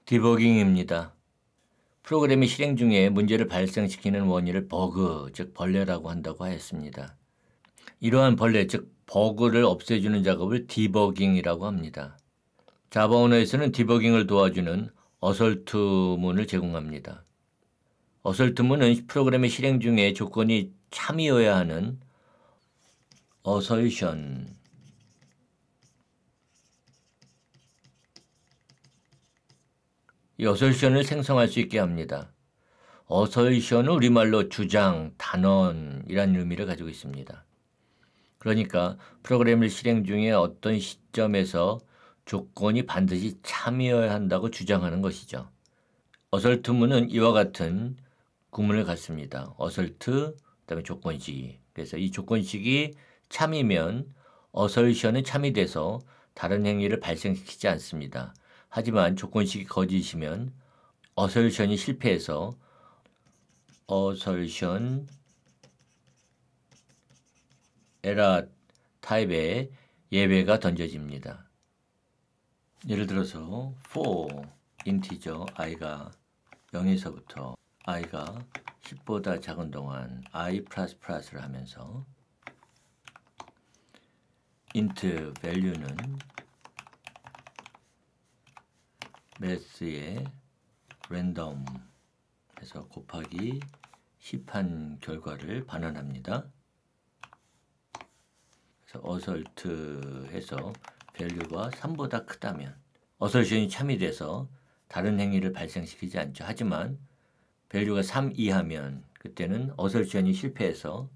디버깅입니다. 프로그램이 실행 중에 문제를 발생시키는 원인을 버그, 즉 벌레라고 한다고 하였습니다. 이러한 벌레, 즉 버그를 없애주는 작업을 디버깅이라고 합니다. 자바 언어에서는 디버깅을 도와주는 어설트문을 제공합니다. 어설트문은 프로그램의 실행 중에 조건이 참이어야 하는 어설션, 이 어설션을 생성할 수 있게 합니다. 어설션은 우리말로 주장, 단언이라는 의미를 가지고 있습니다. 그러니까 프로그램을 실행 중에 어떤 시점에서 조건이 반드시 참이어야 한다고 주장하는 것이죠. 어설트문은 이와 같은 구문을 갖습니다. 어설트, 그다음에 조건식. 그래서 이 조건식이 참이면 어설션은 참이 돼서 다른 행위를 발생시키지 않습니다. 하지만 조건식이 거짓이면 어설션이 실패해서 어설션 에러 타입의 예외가 던져집니다. 예를 들어서 for 인티저 i가 0에서부터 i가 10보다 작은 동안 i++를 하면서 int value는 math의 random 해서 곱하기 10한 결과를 반환합니다. 그래서 어설트 해서 value가 3보다 크다면 어설션이 참이돼서 다른 행위를 발생시키지 않죠. 하지만 value가 3 이하면 그때는 어설션이 실패해서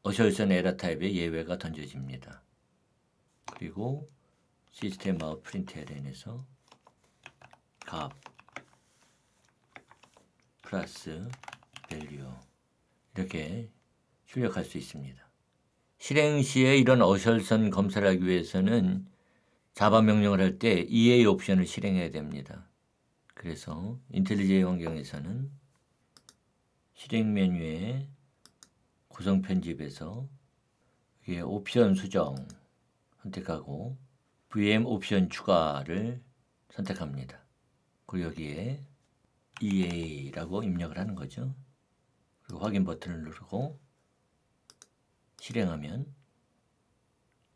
어설션 에러 타입의 예외가 던져집니다. 그리고 시스템 아웃 println에서 값 플러스 value 이렇게 출력할 수 있습니다. 실행 시에 이런 어설선 검사를 하기 위해서는 자바 명령을 할 때 EA 옵션을 실행해야 됩니다. 그래서 인텔리J 환경에서는 실행 메뉴에 구성 편집에서 여기에 옵션 수정 선택하고 VM 옵션 추가를 선택합니다. 그리고 여기에 EA라고 입력을 하는 거죠. 그리고 확인 버튼을 누르고 실행하면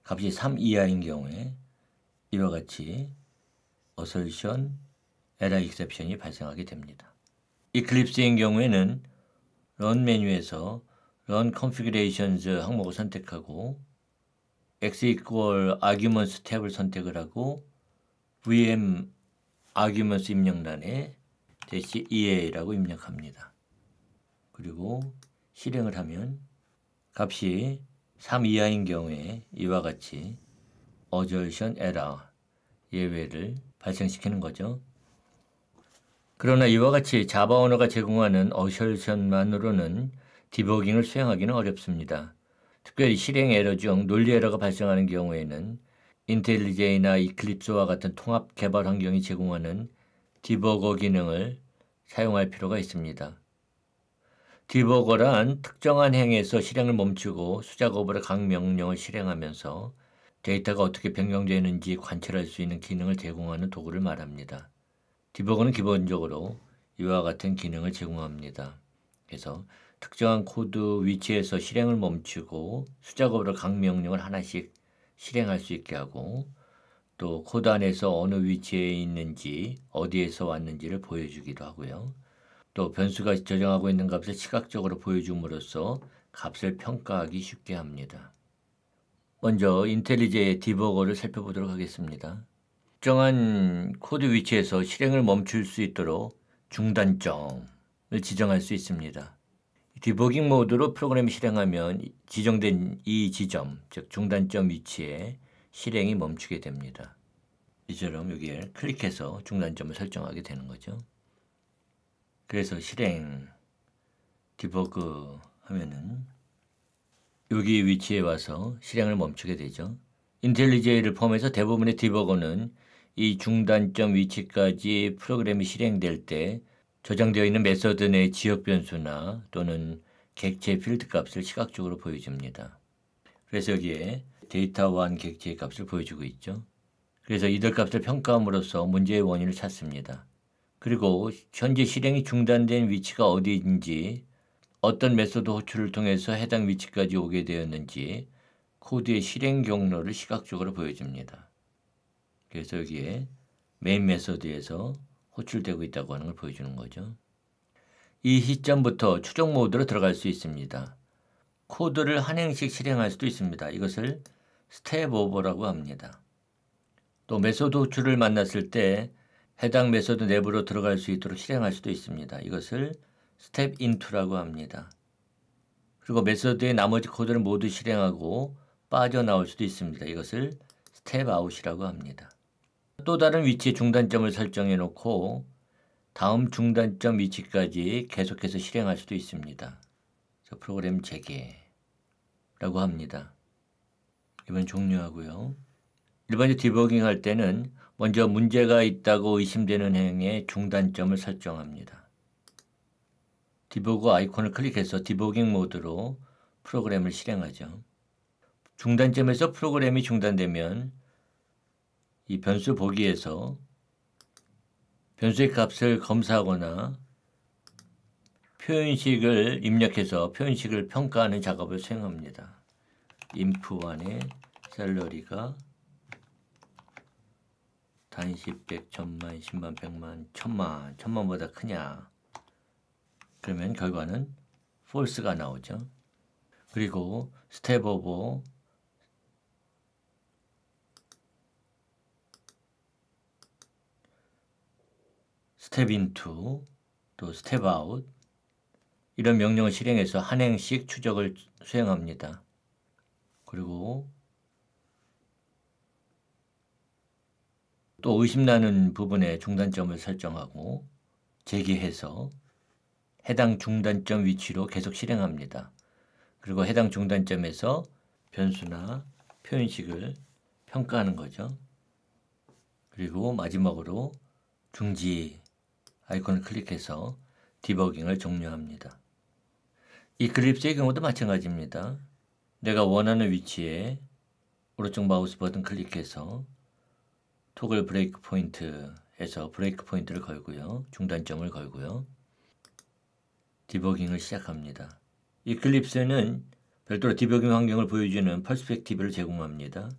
값이 3 이하인 경우에 이와 같이 어설션 에러 익셉션이 발생하게 됩니다. 이클립스인 경우에는 런 메뉴에서 런 configurations 항목을 선택하고 x equal arguments 탭을 선택을 하고 vm arguments 입력란에 -EA라고 입력합니다. 그리고 실행을 하면 값이 3 이하인 경우에 이와 같이 어설션 에러 예외를 발생시키는 거죠. 그러나 이와 같이 자바 언어가 제공하는 어설션만으로는 디버깅을 수행하기는 어렵습니다. 특별히 실행 에러 중 논리 에러가 발생하는 경우에는 인텔리제이나 이클립스와 같은 통합 개발 환경이 제공하는 디버거 기능을 사용할 필요가 있습니다. 디버거란 특정한 행에서 실행을 멈추고 수작업으로 각 명령을 실행하면서 데이터가 어떻게 변경되는지 관찰할 수 있는 기능을 제공하는 도구를 말합니다. 디버거는 기본적으로 이와 같은 기능을 제공합니다. 그래서 특정한 코드 위치에서 실행을 멈추고 수작업으로 각 명령을 하나씩 실행할 수 있게 하고 또 코드 안에서 어느 위치에 있는지 어디에서 왔는지를 보여주기도 하고요. 또 변수가 저장하고 있는 값을 시각적으로 보여줌으로써 값을 평가하기 쉽게 합니다. 먼저 인텔리제의 디버거를 살펴보도록 하겠습니다. 특정한 코드 위치에서 실행을 멈출 수 있도록 중단점을 지정할 수 있습니다. 디버깅 모드로 프로그램을 실행하면 지정된 이 지점, 즉 중단점 위치에 실행이 멈추게 됩니다. 이처럼 여기에 클릭해서 중단점을 설정하게 되는 거죠. 그래서 실행 디버그 하면은 여기 위치에 와서 실행을 멈추게 되죠. 인텔리제이를 포함해서 대부분의 디버거는 이 중단점 위치까지 프로그램이 실행될 때 저장되어 있는 메서드 내 지역 변수나 또는 객체 필드 값을 시각적으로 보여줍니다. 그래서 여기에 데이터1 객체의 값을 보여주고 있죠. 그래서 이들 값을 평가함으로써 문제의 원인을 찾습니다. 그리고 현재 실행이 중단된 위치가 어디인지, 어떤 메소드 호출을 통해서 해당 위치까지 오게 되었는지 코드의 실행 경로를 시각적으로 보여줍니다. 그래서 여기에 메인 메소드에서 호출되고 있다고 하는 걸 보여주는 거죠. 이 시점부터 추적 모드로 들어갈 수 있습니다. 코드를 한 행씩 실행할 수도 있습니다. 이것을 스텝 오버라고 합니다. 또 메소드 호출을 만났을 때 해당 메소드 내부로 들어갈 수 있도록 실행할 수도 있습니다. 이것을 스텝 인투라고 합니다. 그리고 메소드의 나머지 코드를 모두 실행하고 빠져나올 수도 있습니다. 이것을 스텝 아웃이라고 합니다. 또 다른 위치에 중단점을 설정해 놓고 다음 중단점 위치까지 계속해서 실행할 수도 있습니다. 프로그램 재개라고 합니다. 이번 종료하고요. 일반적으로 디버깅 할 때는 먼저 문제가 있다고 의심되는 행에 중단점을 설정합니다. 디버거 아이콘을 클릭해서 디버깅 모드로 프로그램을 실행하죠. 중단점에서 프로그램이 중단되면 이 변수 보기에서 변수의 값을 검사하거나 표현식을 입력해서 표현식을 평가하는 작업을 수행합니다. inf1의 샐러리가 단십, 백, 천만, 십만, 백만, 천만보다 크냐? 그러면 결과는 false가 나오죠. 그리고 스텝 오버, 스텝 인투, 또 스텝 아웃 이런 명령을 실행해서 한 행씩 추적을 수행합니다. 그리고 또 의심나는 부분에 중단점을 설정하고 재개해서 해당 중단점 위치로 계속 실행합니다. 그리고 해당 중단점에서 변수나 표현식을 평가하는 거죠. 그리고 마지막으로 중지 아이콘을 클릭해서 디버깅을 종료합니다. 이클립스의 경우도 마찬가지입니다. 내가 원하는 위치에 오른쪽 마우스 버튼 클릭해서 토글 브레이크 포인트에서 브레이크 포인트를 걸고요. 중단점을 걸고요. 디버깅을 시작합니다. 이클립스는 별도로 디버깅 환경을 보여주는 퍼스펙티브를 제공합니다.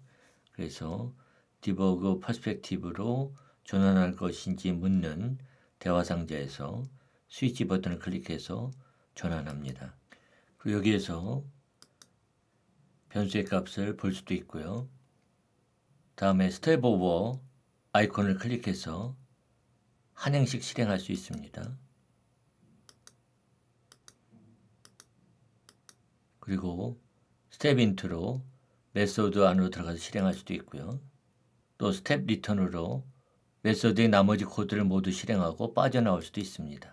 그래서 디버그 퍼스펙티브로 전환할 것인지 묻는 대화 상자에서 스위치 버튼을 클릭해서 전환합니다. 그리고 여기에서 변수의 값을 볼 수도 있고요. 다음에 스텝 오버 아이콘을 클릭해서 한 행씩 실행할 수 있습니다. 그리고 스텝 인투로 메소드 안으로 들어가서 실행할 수도 있고요. 또 스텝 리턴으로 메소드의 나머지 코드를 모두 실행하고 빠져나올 수도 있습니다.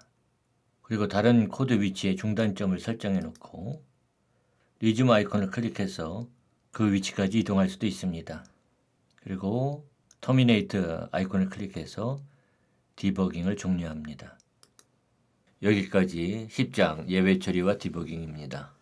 그리고 다른 코드 위치에 중단점을 설정해 놓고 리즘 아이콘을 클릭해서 그 위치까지 이동할 수도 있습니다. 그리고 터미네이트 아이콘을 클릭해서 디버깅을 종료합니다. 여기까지 10장 예외 처리와 디버깅입니다.